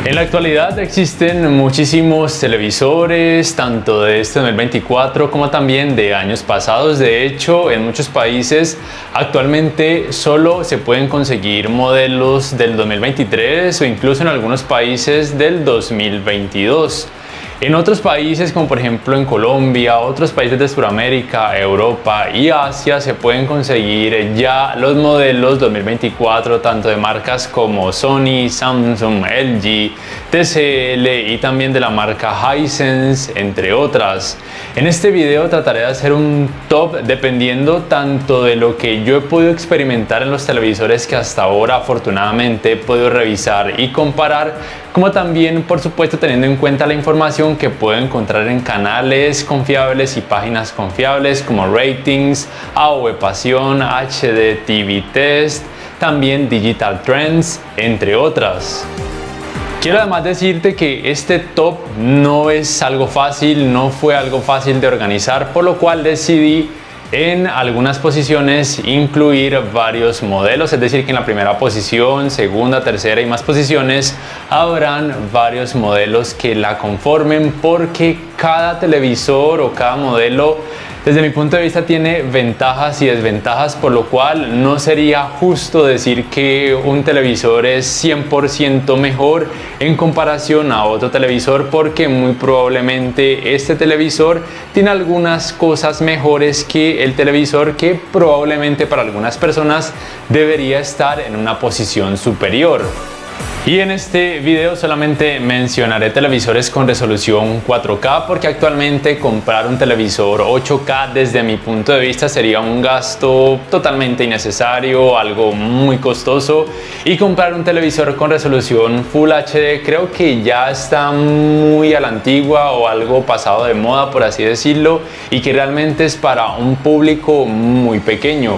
En la actualidad existen muchísimos televisores, tanto de este 2024 como también de años pasados. De hecho, en muchos países actualmente solo se pueden conseguir modelos del 2023 o incluso en algunos países del 2022. En otros países, como por ejemplo en Colombia, otros países de Sudamérica, Europa y Asia, se pueden conseguir ya los modelos 2024 tanto de marcas como Sony, Samsung, LG, TCL y también de la marca Hisense, entre otras. En este video trataré de hacer un top dependiendo tanto de lo que yo he podido experimentar en los televisores que hasta ahora afortunadamente he podido revisar y comparar, como también por supuesto teniendo en cuenta la información que puedo encontrar en canales confiables y páginas confiables como Ratings, AOV Pasión, HD TV Test, también Digital Trends, entre otras. Quiero además decirte que este top no es algo fácil, no fue algo fácil de organizar, por lo cual decidí en algunas posiciones incluir varios modelos, es decir que en la primera posición, segunda, tercera y más posiciones habrán varios modelos que la conformen, porque cada televisor o cada modelo desde mi punto de vista tiene ventajas y desventajas, por lo cual no sería justo decir que un televisor es 100% mejor en comparación a otro televisor, porque muy probablemente este televisor tiene algunas cosas mejores que el televisor que probablemente para algunas personas debería estar en una posición superior. Y en este video solamente mencionaré televisores con resolución 4K, porque actualmente comprar un televisor 8K desde mi punto de vista sería un gasto totalmente innecesario, algo muy costoso, y comprar un televisor con resolución Full HD creo que ya está muy a la antigua o algo pasado de moda, por así decirlo, y que realmente es para un público muy pequeño.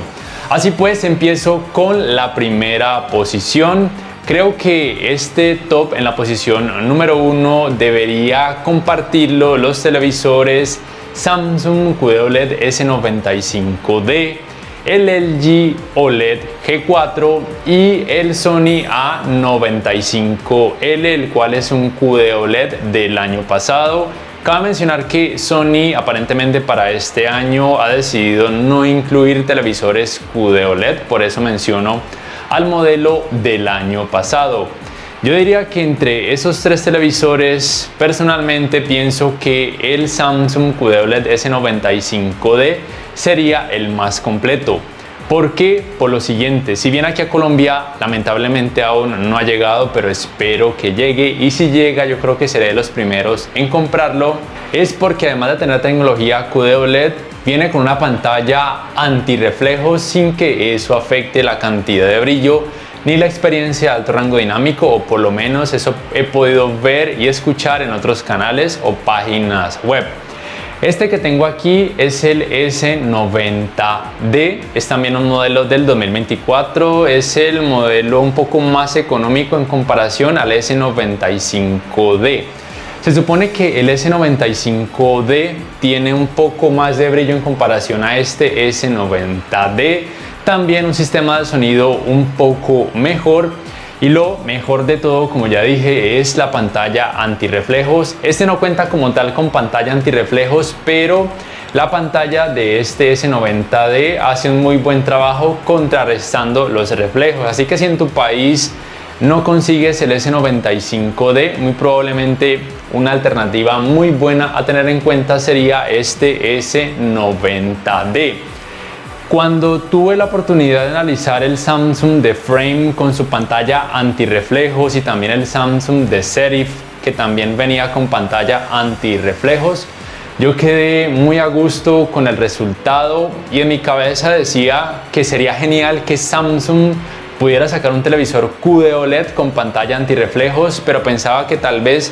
Así pues, empiezo con la primera posición. Creo que este top en la posición número 1 debería compartirlo los televisores Samsung QD-OLED S95D, el LG OLED G4 y el Sony A95L, el cual es un QD-OLED del año pasado. Cabe mencionar que Sony aparentemente para este año ha decidido no incluir televisores QD-OLED, por eso menciono al modelo del año pasado. Yo diría que entre esos tres televisores personalmente pienso que el Samsung QD-OLED S95D sería el más completo. ¿Por qué? Por lo siguiente: si bien aquí a Colombia lamentablemente aún no ha llegado, pero espero que llegue, y si llega yo creo que seré de los primeros en comprarlo, es porque además de tener tecnología QD-OLED viene con una pantalla antirreflejo sin que eso afecte la cantidad de brillo ni la experiencia de alto rango dinámico, o por lo menos eso he podido ver y escuchar en otros canales o páginas web. Este que tengo aquí es el S90D, es también un modelo del 2024, es el modelo un poco más económico en comparación al S95D. Se supone que el S95D tiene un poco más de brillo en comparación a este S90D, también un sistema de sonido un poco mejor, y lo mejor de todo, como ya dije, es la pantalla antirreflejos. Este no cuenta como tal con pantalla antirreflejos, pero la pantalla de este S90D hace un muy buen trabajo contrarrestando los reflejos, así que si en tu país no consigues el S95D, muy probablemente una alternativa muy buena a tener en cuenta sería este S90D. Cuando tuve la oportunidad de analizar el Samsung de Frame con su pantalla antirreflejos y también el Samsung de Serif, que también venía con pantalla antirreflejos, yo quedé muy a gusto con el resultado, y en mi cabeza decía que sería genial que Samsung pudiera sacar un televisor QD-OLED con pantalla antirreflejos, pero pensaba que tal vez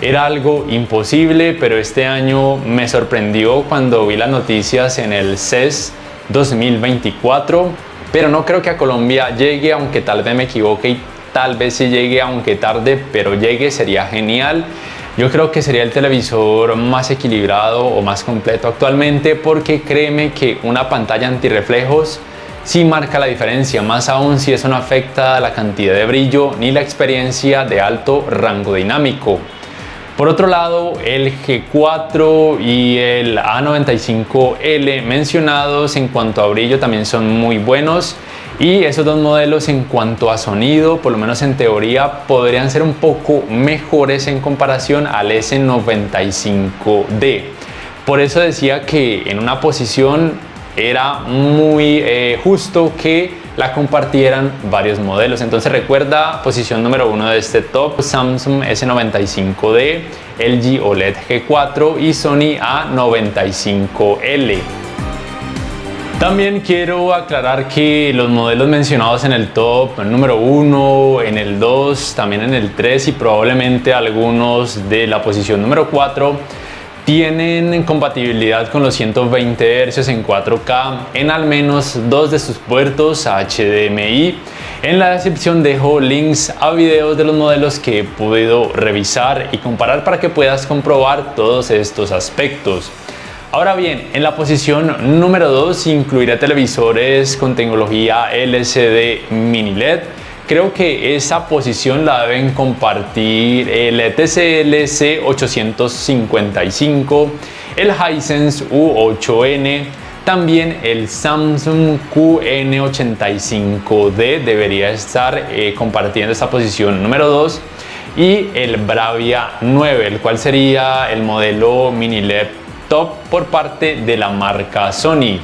era algo imposible. Pero este año me sorprendió cuando vi las noticias en el CES 2024, pero no creo que a Colombia llegue, aunque tal vez me equivoque y tal vez sí llegue, aunque tarde, pero llegue, sería genial. Yo creo que sería el televisor más equilibrado o más completo actualmente, porque créeme que una pantalla antirreflejos sí marca la diferencia, más aún si eso no afecta la cantidad de brillo ni la experiencia de alto rango dinámico. Por otro lado, el G4 y el A95L mencionados en cuanto a brillo también son muy buenos, y esos dos modelos en cuanto a sonido, por lo menos en teoría, podrían ser un poco mejores en comparación al S95D. Por eso decía que en una posición era muy justo que la compartieran varios modelos. Entonces recuerda, posición número 1 de este top: Samsung S95D, LG OLED G4 y Sony A95L. También quiero aclarar que los modelos mencionados en el top número 1, en el 2, también en el 3 y probablemente algunos de la posición número 4 tienen compatibilidad con los 120 Hz en 4K en al menos 2 de sus puertos HDMI. En la descripción dejo links a videos de los modelos que he podido revisar y comparar para que puedas comprobar todos estos aspectos. Ahora bien, en la posición número 2 incluiré televisores con tecnología LCD Mini LED. Creo que esa posición la deben compartir el TCL C855, el Hisense U8N, también el Samsung QN85D debería estar compartiendo esta posición número 2, y el Bravia 9, el cual sería el modelo Mini LED top por parte de la marca Sony.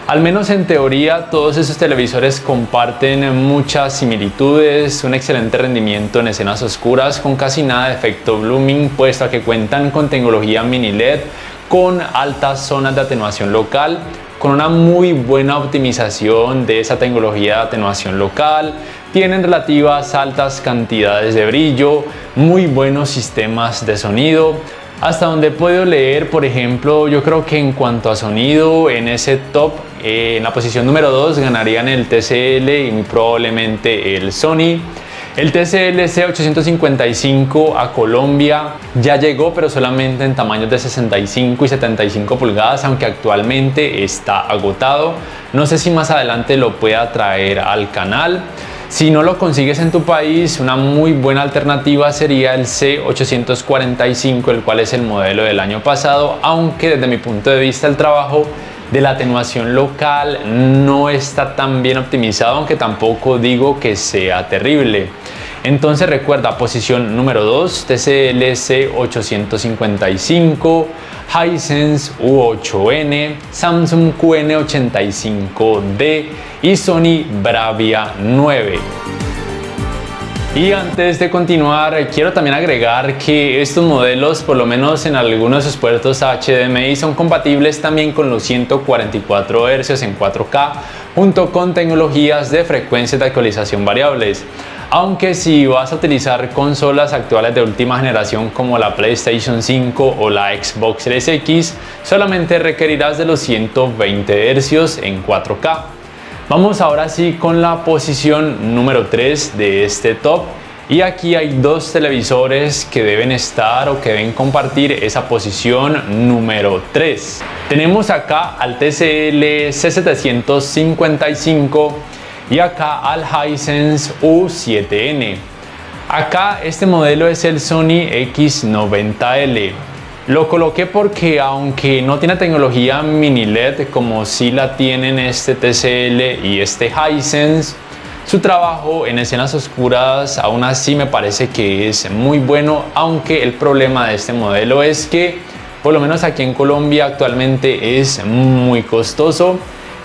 Al menos en teoría, todos esos televisores comparten muchas similitudes: un excelente rendimiento en escenas oscuras con casi nada de efecto blooming, puesto a que cuentan con tecnología mini LED con altas zonas de atenuación local, con una muy buena optimización de esa tecnología de atenuación local. Tienen relativas altas cantidades de brillo, muy buenos sistemas de sonido. Hasta donde he podido leer, por ejemplo, yo creo que en cuanto a sonido, en ese top, en la posición número 2 ganarían el TCL y muy probablemente el Sony. El TCL C855 a Colombia ya llegó, pero solamente en tamaños de 65 y 75 pulgadas, aunque actualmente está agotado. No sé si más adelante lo pueda traer al canal. Si no lo consigues en tu país, una muy buena alternativa sería el C845, el cual es el modelo del año pasado, aunque desde mi punto de vista el trabajo de la atenuación local no está tan bien optimizado, aunque tampoco digo que sea terrible. Entonces recuerda, posición número 2, TCL C855, Hisense U8N, Samsung QN85D y Sony Bravia 9. Y antes de continuar, quiero también agregar que estos modelos, por lo menos en algunos de sus puertos HDMI, son compatibles también con los 144 Hz en 4K, junto con tecnologías de frecuencias de actualización variables. Aunque si vas a utilizar consolas actuales de última generación como la PlayStation 5 o la Xbox Series X, solamente requerirás de los 120 Hz en 4K. Vamos ahora sí con la posición número 3 de este top, y aquí hay dos televisores que deben estar o que deben compartir esa posición número 3. Tenemos acá al TCL C755 y acá al Hisense U7N. Acá este modelo es el Sony X90L. Lo coloqué porque aunque no tiene tecnología mini LED como sí la tienen este TCL y este Hisense, su trabajo en escenas oscuras aún así me parece que es muy bueno, aunque el problema de este modelo es que por lo menos aquí en Colombia actualmente es muy costoso.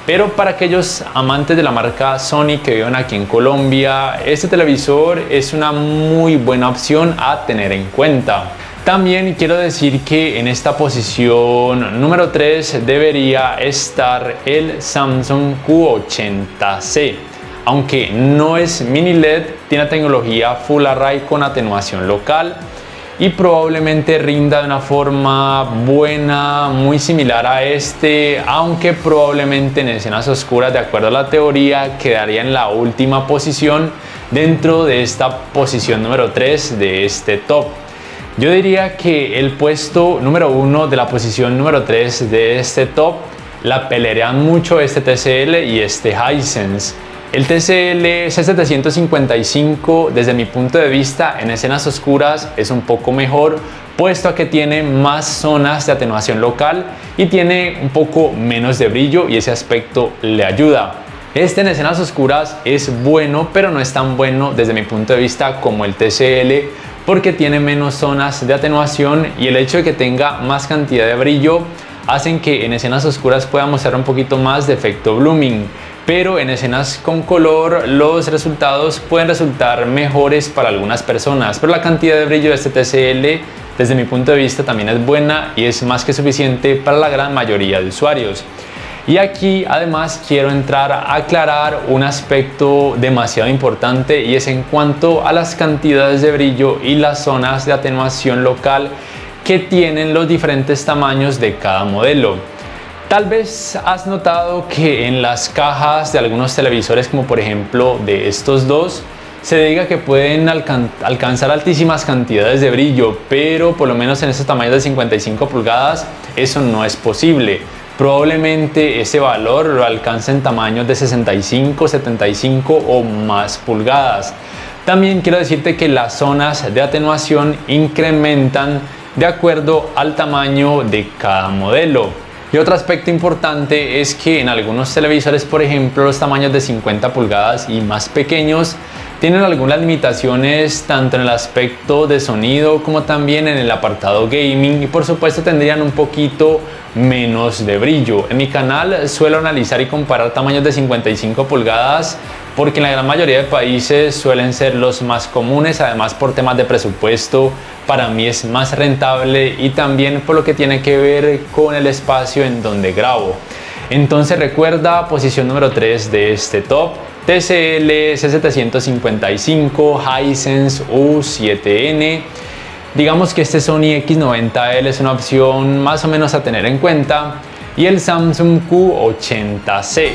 Pero para aquellos amantes de la marca Sony que viven aquí en Colombia, este televisor es una muy buena opción a tener en cuenta. También quiero decir que en esta posición número 3 debería estar el Samsung Q80C. Aunque no es mini LED, tiene tecnología Full Array con atenuación local y probablemente rinda de una forma buena, muy similar a este, aunque probablemente en escenas oscuras, de acuerdo a la teoría, quedaría en la última posición dentro de esta posición número 3 de este top. Yo diría que el puesto número 1 de la posición número 3 de este top la pelearían mucho este TCL y este Hisense. El TCL C755 desde mi punto de vista en escenas oscuras es un poco mejor, puesto a que tiene más zonas de atenuación local y tiene un poco menos de brillo y ese aspecto le ayuda. Este en escenas oscuras es bueno, pero no es tan bueno desde mi punto de vista como el TCL, porque tiene menos zonas de atenuación y el hecho de que tenga más cantidad de brillo hacen que en escenas oscuras pueda mostrar un poquito más de efecto blooming. Pero en escenas con color los resultados pueden resultar mejores para algunas personas, pero la cantidad de brillo de este TCL desde mi punto de vista también es buena y es más que suficiente para la gran mayoría de usuarios. Y aquí además quiero entrar a aclarar un aspecto demasiado importante, y es en cuanto a las cantidades de brillo y las zonas de atenuación local que tienen los diferentes tamaños de cada modelo. Tal vez has notado que en las cajas de algunos televisores, como por ejemplo de estos dos, se diga que pueden alcanzar altísimas cantidades de brillo, pero por lo menos en estos tamaños de 55 pulgadas eso no es posible. Probablemente ese valor lo alcanza en tamaños de 65, 75 o más pulgadas. También quiero decirte que las zonas de atenuación incrementan de acuerdo al tamaño de cada modelo. Y otro aspecto importante es que en algunos televisores, por ejemplo los tamaños de 50 pulgadas y más pequeños, tienen algunas limitaciones tanto en el aspecto de sonido como también en el apartado gaming, y por supuesto tendrían un poquito menos de brillo. En mi canal suelo analizar y comparar tamaños de 55 pulgadas porque en la gran mayoría de países suelen ser los más comunes, además por temas de presupuesto para mí es más rentable y también por lo que tiene que ver con el espacio en donde grabo. Entonces recuerda, posición número 3 de este top, TCL C755, Hisense U7N. Digamos que este Sony X90L es una opción más o menos a tener en cuenta, y el Samsung Q80C.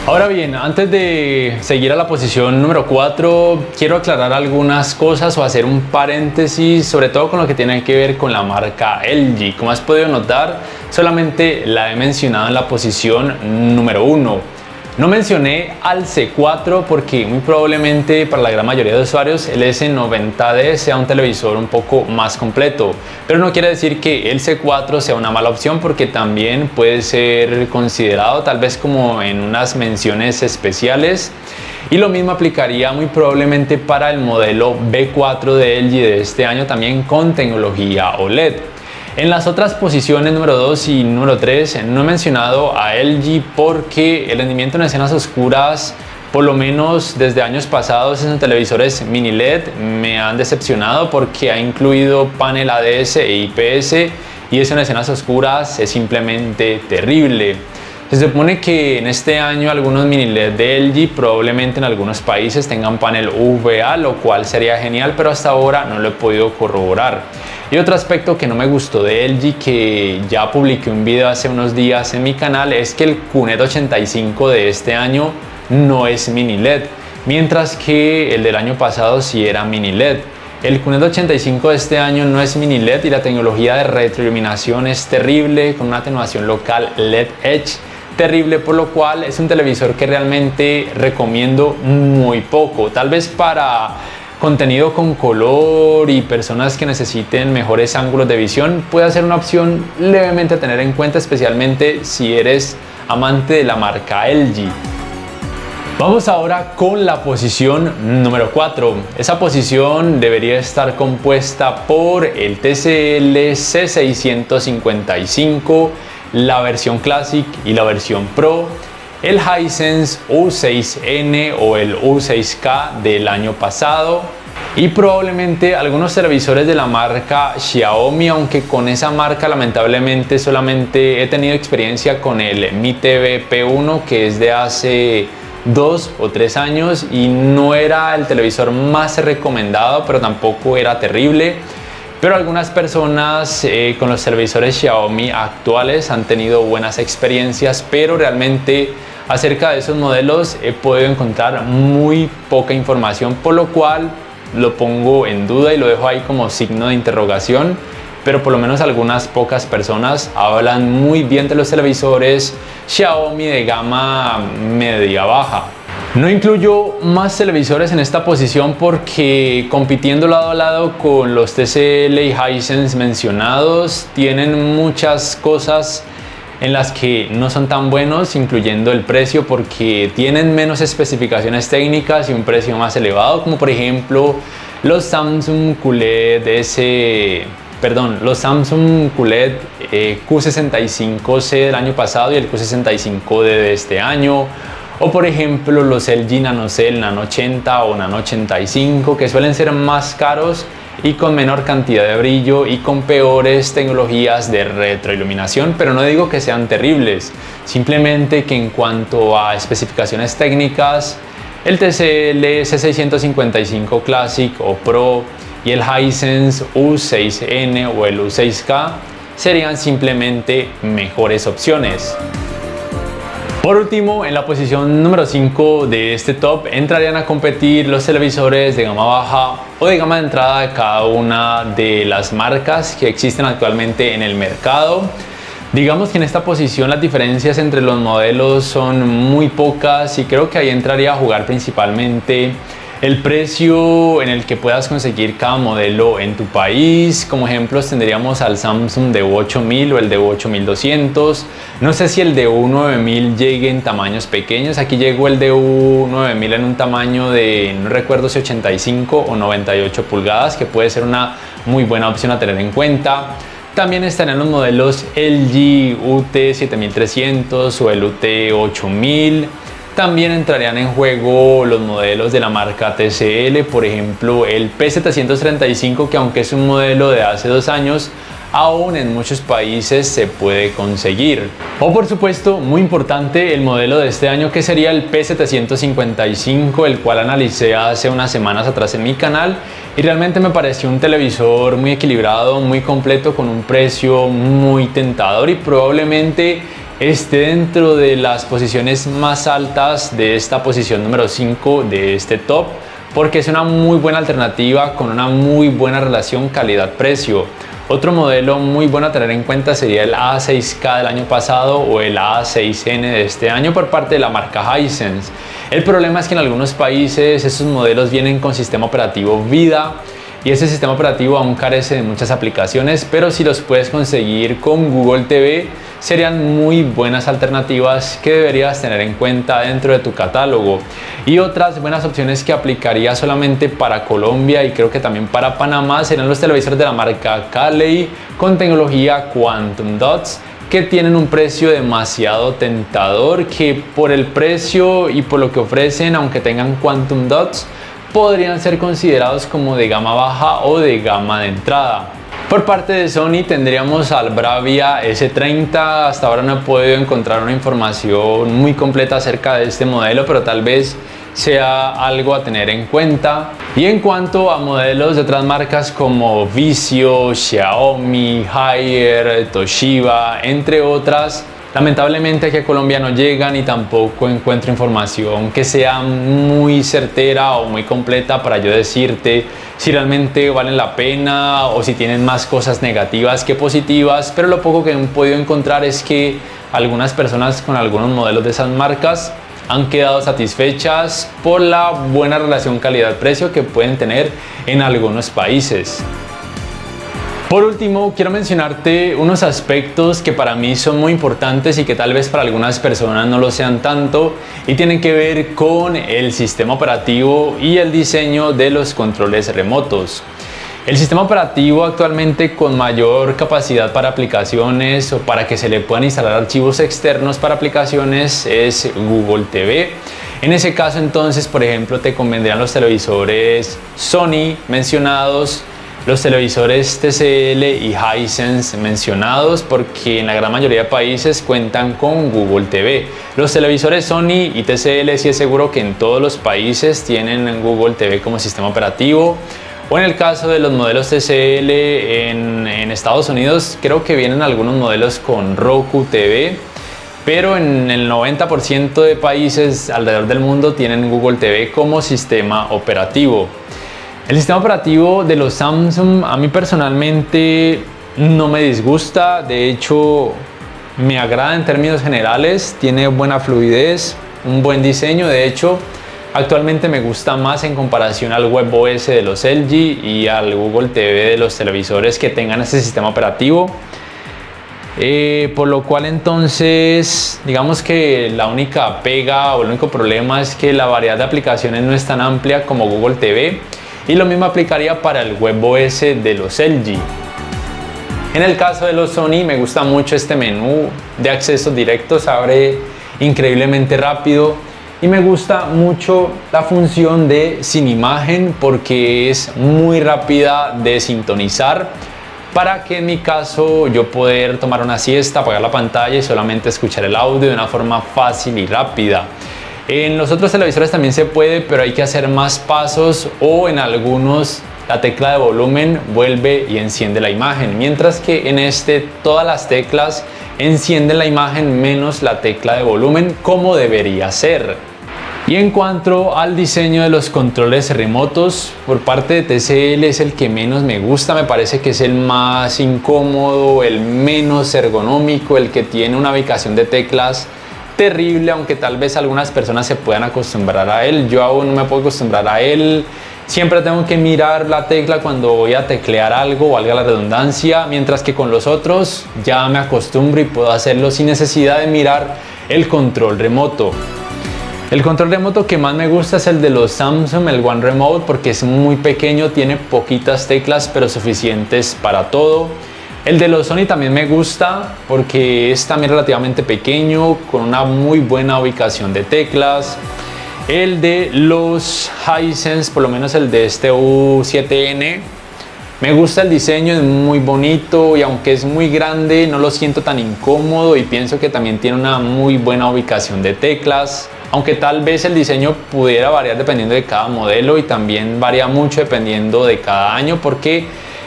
Ahora bien, antes de seguir a la posición número 4, quiero aclarar algunas cosas o hacer un paréntesis, sobre todo con lo que tiene que ver con la marca LG. Como has podido notar, solamente la he mencionado en la posición número 1. No mencioné al C4 porque muy probablemente para la gran mayoría de usuarios el S90D sea un televisor un poco más completo, pero no quiere decir que el C4 sea una mala opción, porque también puede ser considerado tal vez como en unas menciones especiales, y lo mismo aplicaría muy probablemente para el modelo B4 de LG de este año, también con tecnología OLED. En las otras posiciones número 2 y número 3 no he mencionado a LG porque el rendimiento en escenas oscuras, por lo menos desde años pasados en televisores mini LED, me han decepcionado porque ha incluido panel ADS e IPS y eso en escenas oscuras es simplemente terrible. Se supone que en este año algunos mini LED de LG probablemente en algunos países tengan panel UVA, lo cual sería genial, pero hasta ahora no lo he podido corroborar. Y otro aspecto que no me gustó de LG, que ya publiqué un video hace unos días en mi canal, es que el QNED 85 de este año no es mini LED, mientras que el del año pasado sí era mini LED. El QNED 85 de este año no es mini LED y la tecnología de retroiluminación es terrible, con una atenuación local LED Edge terrible, por lo cual es un televisor que realmente recomiendo muy poco. Tal vez para contenido con color y personas que necesiten mejores ángulos de visión puede ser una opción levemente a tener en cuenta, especialmente si eres amante de la marca LG. Vamos ahora con la posición número 4. Esa posición debería estar compuesta por el TCL C655, la versión Classic y la versión Pro, el Hisense U6N o el U6K del año pasado, y probablemente algunos televisores de la marca Xiaomi, aunque con esa marca lamentablemente solamente he tenido experiencia con el Mi TV P1, que es de hace 2 o 3 años y no era el televisor más recomendado, pero tampoco era terrible. Pero algunas personas con los televisores Xiaomi actuales han tenido buenas experiencias, pero realmente acerca de esos modelos he podido encontrar muy poca información, por lo cual lo pongo en duda y lo dejo ahí como signo de interrogación. pero por lo menos algunas pocas personas hablan muy bien de los televisores Xiaomi de gama media-baja. No incluyo más televisores en esta posición porque compitiendo lado a lado con los TCL y Hisense mencionados, tienen muchas cosas en las que no son tan buenos, incluyendo el precio, porque tienen menos especificaciones técnicas y un precio más elevado, como por ejemplo los Samsung QLED Q65C del año pasado y el Q65D de este año, o por ejemplo los LG NanoCell Nano 80 o Nano 85, que suelen ser más caros y con menor cantidad de brillo y con peores tecnologías de retroiluminación, pero no digo que sean terribles, simplemente que en cuanto a especificaciones técnicas, el TCL C655 Classic o Pro y el Hisense U6N o el U6K serían simplemente mejores opciones. Por último, en la posición número 5 de este top entrarían a competir los televisores de gama baja o de gama de entrada de cada una de las marcas que existen actualmente en el mercado. Digamos que en esta posición las diferencias entre los modelos son muy pocas y creo que ahí entraría a jugar principalmente el precio en el que puedas conseguir cada modelo en tu país. Como ejemplos tendríamos al Samsung DU8000 o el DU8200. No sé si el DU9000 llegue en tamaños pequeños. Aquí llegó el DU9000 en un tamaño de, no recuerdo si 85 o 98 pulgadas, que puede ser una muy buena opción a tener en cuenta. También estarían los modelos LG UT7300 o el UT8000. También entrarían en juego los modelos de la marca TCL, por ejemplo el P735, que aunque es un modelo de hace 2 años, aún en muchos países se puede conseguir. O por supuesto, muy importante, el modelo de este año, que sería el P755, el cual analicé hace unas semanas atrás en mi canal y realmente me pareció un televisor muy equilibrado, muy completo, con un precio muy tentador y probablemente esté dentro de las posiciones más altas de esta posición número 5 de este top, porque es una muy buena alternativa con una muy buena relación calidad-precio. Otro modelo muy bueno a tener en cuenta sería el A6K del año pasado o el A6N de este año por parte de la marca Hisense. El problema es que en algunos países estos modelos vienen con sistema operativo Vida y ese sistema operativo aún carece de muchas aplicaciones, pero si los puedes conseguir con Google TV serían muy buenas alternativas que deberías tener en cuenta dentro de tu catálogo. Y otras buenas opciones que aplicaría solamente para Colombia y creo que también para Panamá serían los televisores de la marca Calley con tecnología Quantum Dots, que tienen un precio demasiado tentador, que por el precio y por lo que ofrecen, aunque tengan Quantum Dots, podrían ser considerados como de gama baja o de gama de entrada. Por parte de Sony tendríamos al Bravia S30. Hasta ahora no he podido encontrar una información muy completa acerca de este modelo, pero tal vez sea algo a tener en cuenta. Y en cuanto a modelos de otras marcas como Vizio, Xiaomi, Haier, Toshiba, entre otras, lamentablemente aquí a Colombia no llegan y tampoco encuentro información que sea muy certera o muy completa para yo decirte si realmente valen la pena o si tienen más cosas negativas que positivas, pero lo poco que he podido encontrar es que algunas personas con algunos modelos de esas marcas han quedado satisfechas por la buena relación calidad-precio que pueden tener en algunos países. Por último, quiero mencionarte unos aspectos que para mí son muy importantes y que tal vez para algunas personas no lo sean tanto, y tienen que ver con el sistema operativo y el diseño de los controles remotos. El sistema operativo actualmente con mayor capacidad para aplicaciones o para que se le puedan instalar archivos externos para aplicaciones es Google TV. En ese caso entonces, por ejemplo, te convendrían los televisores Sony mencionados, los televisores TCL y Hisense mencionados, porque en la gran mayoría de países cuentan con Google TV. Los televisores Sony y TCL sí es seguro que en todos los países tienen Google TV como sistema operativo. O en el caso de los modelos TCL en Estados Unidos, creo que vienen algunos modelos con Roku TV, pero en el 90% de países alrededor del mundo tienen Google TV como sistema operativo. El sistema operativo de los Samsung a mí personalmente no me disgusta, de hecho me agrada en términos generales, tiene buena fluidez, un buen diseño. De hecho, actualmente me gusta más en comparación al WebOS de los LG y al Google TV de los televisores que tengan este sistema operativo. Por lo cual entonces digamos que la única pega o el único problema es que la variedad de aplicaciones no es tan amplia como Google TV, y lo mismo aplicaría para el WebOS de los LG. En el caso de los Sony me gusta mucho este menú de accesos directos, abre increíblemente rápido, y me gusta mucho la función de sin imagen porque es muy rápida de sintonizar, para que en mi caso yo poder tomar una siesta, apagar la pantalla y solamente escuchar el audio de una forma fácil y rápida. En los otros televisores también se puede, pero hay que hacer más pasos, o en algunos la tecla de volumen vuelve y enciende la imagen, mientras que en este todas las teclas encienden la imagen menos la tecla de volumen, como debería ser. Y en cuanto al diseño de los controles remotos, por parte de TCL es el que menos me gusta. Me parece que es el más incómodo, el menos ergonómico, el que tiene una ubicación de teclas terrible, aunque tal vez algunas personas se puedan acostumbrar a él. Yo aún no me puedo acostumbrar a él. Siempre tengo que mirar la tecla cuando voy a teclear algo, valga la redundancia, mientras que con los otros ya me acostumbro y puedo hacerlo sin necesidad de mirar el control remoto. El control remoto que más me gusta es el de los Samsung, el One Remote, porque es muy pequeño, tiene poquitas teclas pero suficientes para todo. El de los Sony también me gusta porque es también relativamente pequeño, con una muy buena ubicación de teclas. El de los Hisense, por lo menos el de este U7N, me gusta el diseño, es muy bonito, y aunque es muy grande no lo siento tan incómodo, y pienso que también tiene una muy buena ubicación de teclas. Aunque tal vez el diseño pudiera variar dependiendo de cada modelo, y también varía mucho dependiendo de cada año, porque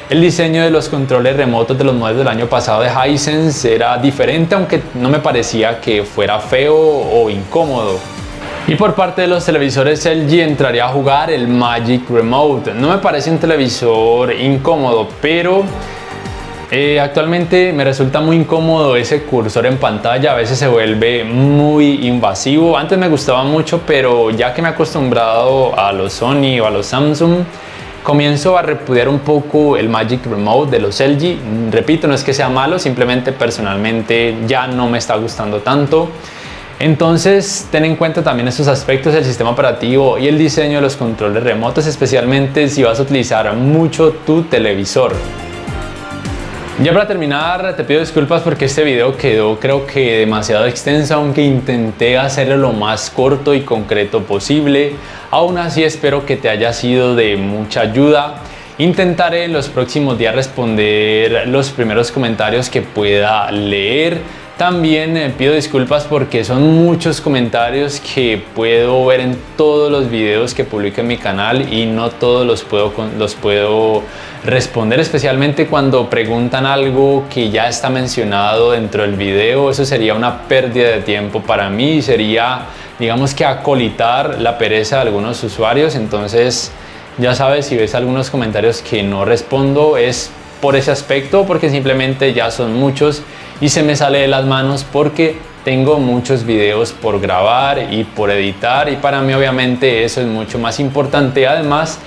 el diseño de los controles remotos de los modelos del año pasado de Hisense era diferente, aunque no me parecía que fuera feo o incómodo. Y por parte de los televisores LG entraría a jugar el Magic Remote. No me parece un televisor incómodo, pero actualmente me resulta muy incómodo ese cursor en pantalla, a veces se vuelve muy invasivo. Antes me gustaba mucho, pero ya que me he acostumbrado a los Sony o a los Samsung, comienzo a repudiar un poco el Magic Remote de los LG. Repito, no es que sea malo, simplemente personalmente ya no me está gustando tanto. Entonces ten en cuenta también estos aspectos del sistema operativo y el diseño de los controles remotos, especialmente si vas a utilizar mucho tu televisor. Ya para terminar, te pido disculpas porque este video quedó creo que demasiado extenso, aunque intenté hacerlo lo más corto y concreto posible. Aún así espero que te haya sido de mucha ayuda. Intentaré en los próximos días responder los primeros comentarios que pueda leer. También pido disculpas porque son muchos comentarios que puedo ver en todos los videos que publico en mi canal y no todos los puedo responder, especialmente cuando preguntan algo que ya está mencionado dentro del video. Eso sería una pérdida de tiempo para mí y sería, digamos que, acolitar la pereza de algunos usuarios. Entonces ya sabes, si ves algunos comentarios que no respondo es por ese aspecto, porque simplemente ya son muchos y se me sale de las manos porque tengo muchos videos por grabar y por editar, y para mí obviamente eso es mucho más importante, además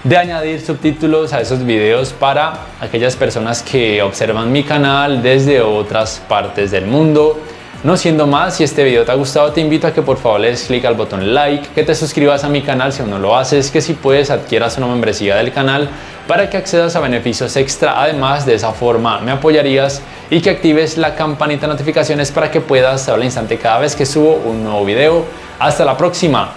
de añadir subtítulos a esos videos para aquellas personas que observan mi canal desde otras partes del mundo. No siendo más, si este video te ha gustado, te invito a que por favor le des clic al botón like, que te suscribas a mi canal si aún no lo haces, que si puedes adquieras una membresía del canal para que accedas a beneficios extra. Además, de esa forma me apoyarías, y que actives la campanita de notificaciones para que puedas saber al instante cada vez que subo un nuevo video. Hasta la próxima.